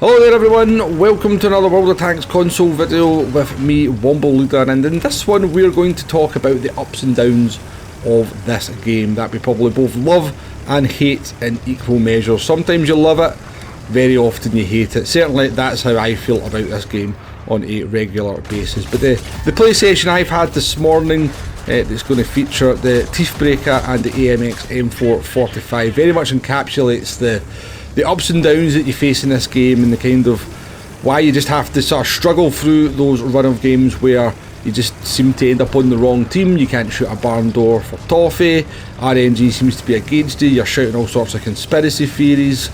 Hello there everyone, welcome to another World of Tanks console video with me, Womble Leader, and in this one we're going to talk about the ups and downs of this game that we probably both love and hate in equal measure. Sometimes you love it, very often you hate it. Certainly that's how I feel about this game on a regular basis. But the play session I've had this morning that's going to feature the Teethbreaker and the AMX M445 very much encapsulates the ups and downs that you face in this game, and the kind of why you just have to sort of struggle through those run of games where you just seem to end up on the wrong team. You can't shoot a barn door for toffee, RNG seems to be against you, you're shouting all sorts of conspiracy theories.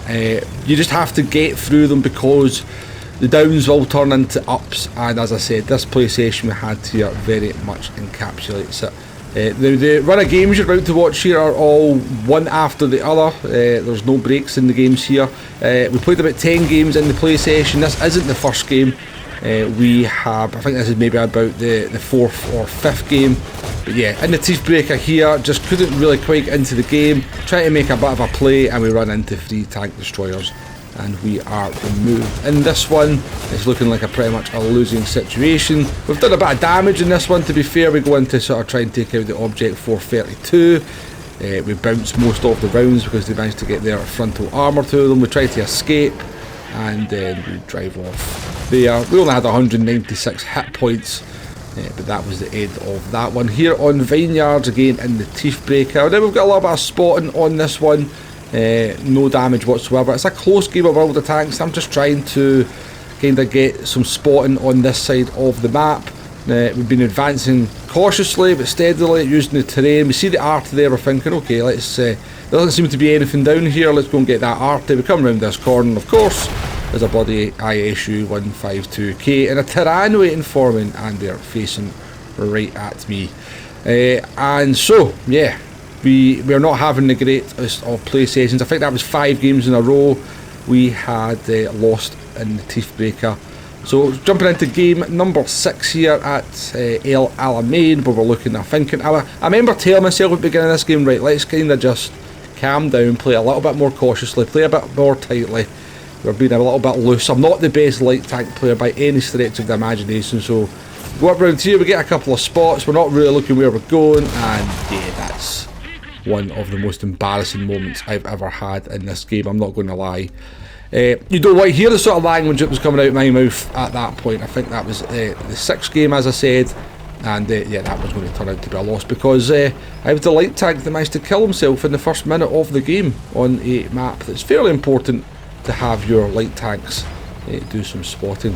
You just have to get through them because the downs will turn into ups, and as I said, this play session we had here very much encapsulates it. The run of games you're about to watch here are all one after the other. There's no breaks in the games here. We played about 10 games in the play session. This isn't the first game. We have, I think this is maybe about the fourth or fifth game. But yeah, in the Teethbreaker here, just couldn't really quite get into the game. Trying to make a bit of a play, and we run into 3 tank destroyers, and we are removed. In this one, it's looking like a pretty much a losing situation. We've done a bit of damage in this one, to be fair. We go in to sort of try and take out the object 432. We bounce most of the rounds because they managed to get their frontal armour to them. We try to escape, and then we drive off there. We only had 196 hit points, but that was the end of that one. Here on Vineyards, again in the Teethbreaker. Now we've got a little bit of spotting on this one. No damage whatsoever. It's a close game of World of Tanks. I'm just trying to kind of get some spotting on this side of the map. We've been advancing cautiously but steadily using the terrain. We see the arty there, we're thinking, okay, let's there doesn't seem to be anything down here, let's go and get that arty. We come around this corner, and of course there's a bloody ISU 152K and a Terran waiting for me, and they're facing right at me. And so, yeah, we're not having the greatest of play sessions. I think that was 5 games in a row we had lost in the Teethbreaker. So jumping into game number 6 here at El Alamein, where we're looking at thinking. I remember telling myself at the beginning of this game, right, let's kind of just calm down, play a little bit more cautiously, play a bit more tightly. We're being a little bit loose. I'm not the best light tank player by any stretch of the imagination, so go up around here, we get a couple of spots, we're not really looking where we're going, and yeah, that's one of the most embarrassing moments I've ever had in this game, I'm not going to lie. You don't want to hear the sort of language that was coming out of my mouth at that point. I think that was the 6th game, as I said, and yeah, that was going to turn out to be a loss because I was the light tank that managed to kill himself in the first minute of the game on a map that's fairly important to have your light tanks do some spotting.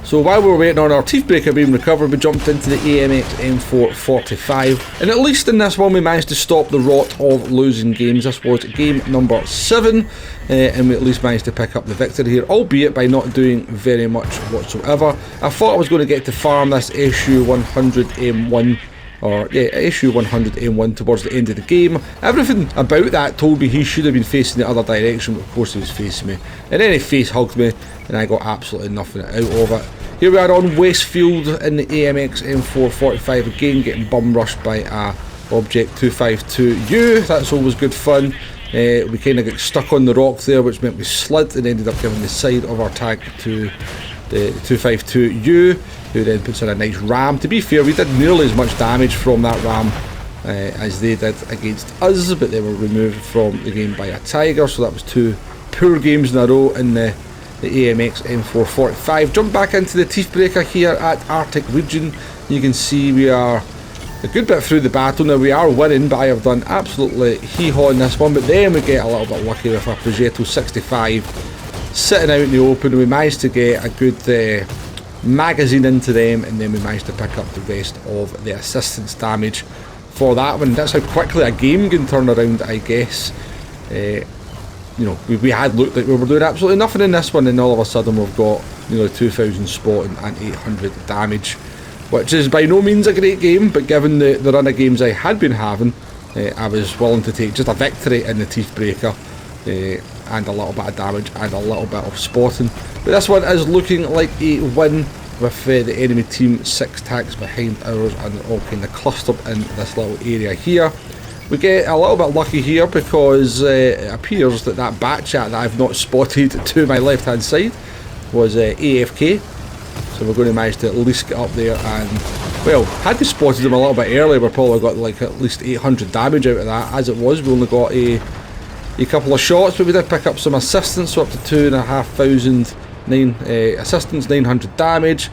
So while we were waiting on our Teethbreaker being recovered, we jumped into the AMX M445, and at least in this one we managed to stop the rot of losing games. This was game number 7, and we at least managed to pick up the victory here, albeit by not doing very much whatsoever. I thought I was going to get to farm this issue 100 M1, or yeah, issue 100 M1 towards the end of the game. Everything about that told me he should have been facing the other direction, but of course he was facing me, and then he face hugged me, and I got absolutely nothing out of it. Here we are on Westfield in the AMX M445 again, getting bum rushed by a Object 252U. That's always good fun. We kind of got stuck on the rock there, which meant we slid and ended up giving the side of our tank to the 252U, who then puts in a nice ram. To be fair, we did nearly as much damage from that ram as they did against us, but they were removed from the game by a Tiger, so that was 2 poor games in a row in the AMX M445. Jump back into the Teethbreaker here at Arctic Region. You can see we are a good bit through the battle now. We are winning, but I have done absolutely hee-haw in this one. But then we get a little bit lucky with our Progetto 65 sitting out in the open. We managed to get a good magazine into them, and then we managed to pick up the rest of the assistance damage for that one. That's how quickly a game can turn around, I guess. You know, we had looked like we were doing absolutely nothing in this one, and all of a sudden we've got, you know, 2,000 spotting and 800 damage, which is by no means a great game, but given the run of games I had been having, I was willing to take just a victory in the Teethbreaker and a little bit of damage and a little bit of spotting. But this one is looking like a win, with the enemy team 6 tanks behind ours, and they're all kind of clustered in this little area here. We get a little bit lucky here because it appears that that bat chat that I've not spotted to my left hand side was AFK. So we're going to manage to at least get up there, and well, had we spotted them a little bit earlier, we probably got like at least 800 damage out of that. As it was, we only got a couple of shots, but we did pick up some assistance, so up to 2,500 assistance, 900 damage,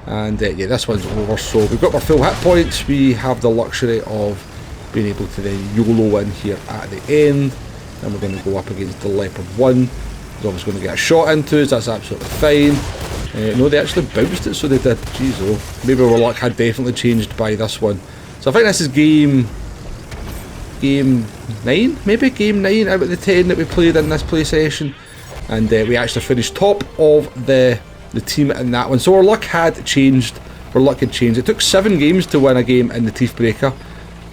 and yeah, this one's over. So we've got our full hit points. We have the luxury of being able to then YOLO in here at the end, and we're going to go up against the Leopard 1. He's obviously going to get a shot into us, that's absolutely fine. No, they actually bounced it, so they did. Jeez, oh, maybe our luck had definitely changed by this one. So I think this is game 9, maybe game 9 out of the 10 that we played in this play session, and we actually finished top of the team in that one. So our luck had changed. Our luck had changed. It took 7 games to win a game in the Teethbreaker,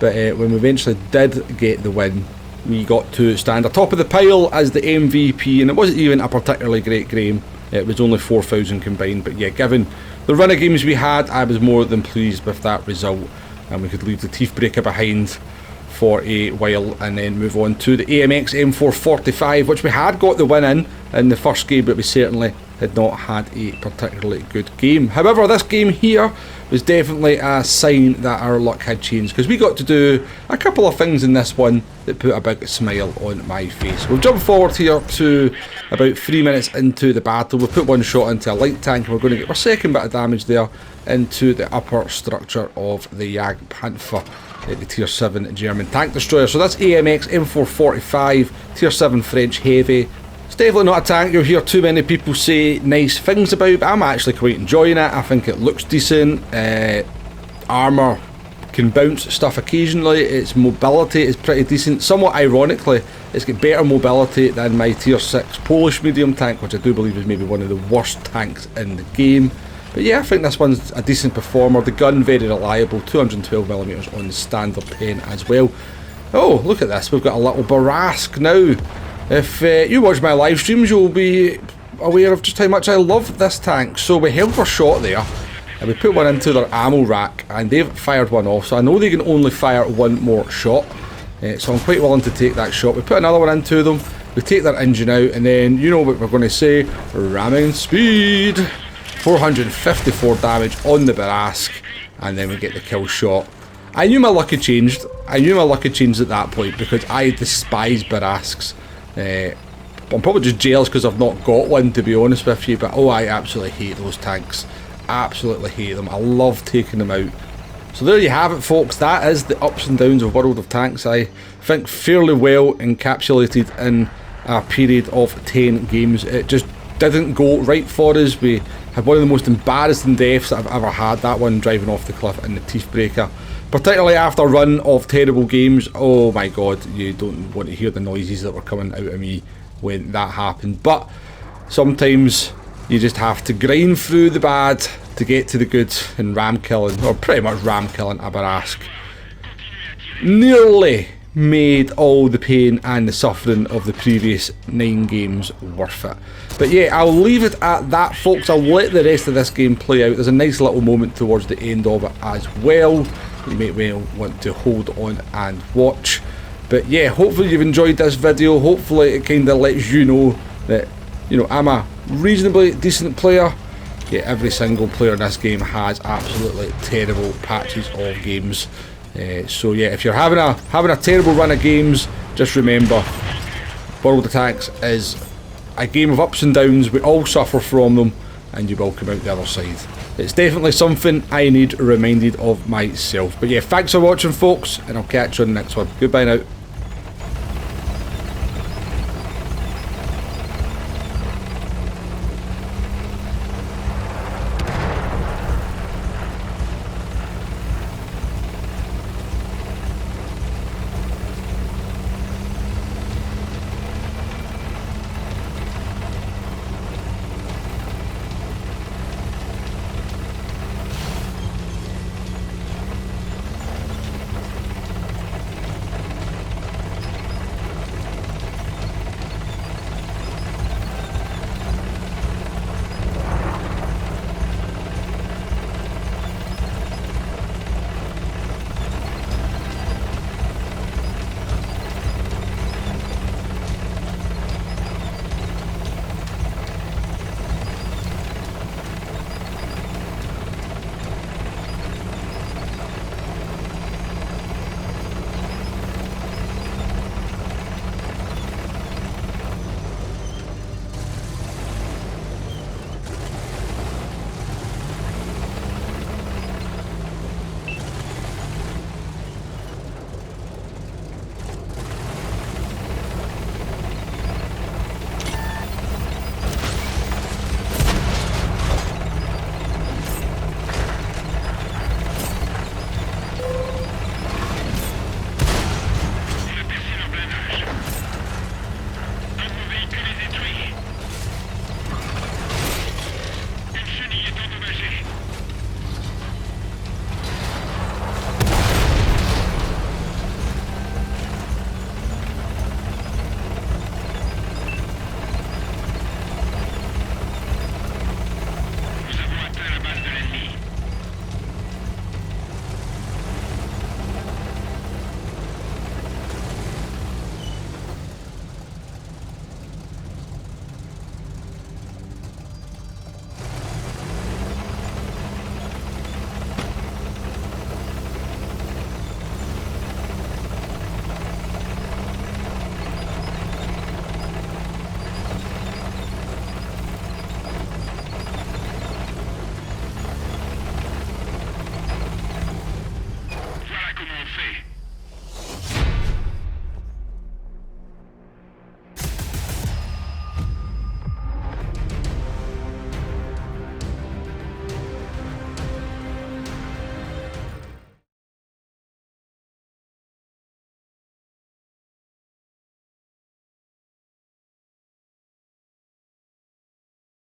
but when we eventually did get the win, we got to stand atop of the pile as the MVP, and it wasn't even a particularly great game. It was only 4,000 combined, but yeah, given the run of games we had, I was more than pleased with that result, and we could leave the Teethbreaker behind for a while and then move on to the AMX M445, which we had got the win in the first game, but we certainly had not had a particularly good game. However, this game here was definitely a sign that our luck had changed, because we got to do a couple of things in this one that put a big smile on my face. We'll jump forward here to about 3 minutes into the battle. We'll put one shot into a light tank, and we're going to get our second bit of damage there into the upper structure of the Jagdpanther, the tier 7 German tank destroyer. So that's AMX M445, tier 7 French heavy. It's definitely not a tank you'll hear too many people say nice things about, but I'm actually quite enjoying it. I think it looks decent. Armour can bounce stuff occasionally. Its mobility is pretty decent. Somewhat ironically, it's got better mobility than my tier 6 Polish medium tank, which I do believe is maybe one of the worst tanks in the game. But yeah, I think this one's a decent performer. The gun, very reliable, 212mm on the standard pen as well. Oh, look at this, we've got a little Barask now. If you watch my live streams, you'll be aware of just how much I love this tank. So we held our shot there, and we put one into their ammo rack, and they've fired one off, so I know they can only fire one more shot. So I'm quite willing to take that shot. We put another one into them, we take their engine out, and then you know what we're going to say, ramming speed. 454 damage on the Barask, and then we get the kill shot. I knew my luck had changed. I knew my luck had changed at that point, because I despise Barasks. I'm probably just jealous because I've not got one, to be honest with you, but oh, I absolutely hate those tanks. Absolutely hate them. I love taking them out. So there you have it, folks. That is the ups and downs of World of Tanks. I think fairly well encapsulated in a period of 10 games. It just didn't go right for us. We had one of the most embarrassing deaths that I've ever had, that one driving off the cliff in the Teethbreaker. Particularly after a run of terrible games. Oh my god, you don't want to hear the noises that were coming out of me when that happened. But sometimes you just have to grind through the bad to get to the good, and ram killing, or pretty much ram killing a Barask, nearly made all the pain and the suffering of the previous 9 games worth it. But yeah, I'll leave it at that, folks. I'll let the rest of this game play out. There's a nice little moment towards the end of it as well. You may well want to hold on and watch. But yeah, hopefully you've enjoyed this video. Hopefully it kind of lets you know that, you know, I'm a reasonably decent player. Yeah, every single player in this game has absolutely terrible patches of games. So yeah, if you're having a terrible run of games, just remember, World of Tanks is a game of ups and downs. We all suffer from them, and you will come out the other side. It's definitely something I need reminded of myself. But yeah, thanks for watching, folks, and I'll catch you on the next one. Goodbye now.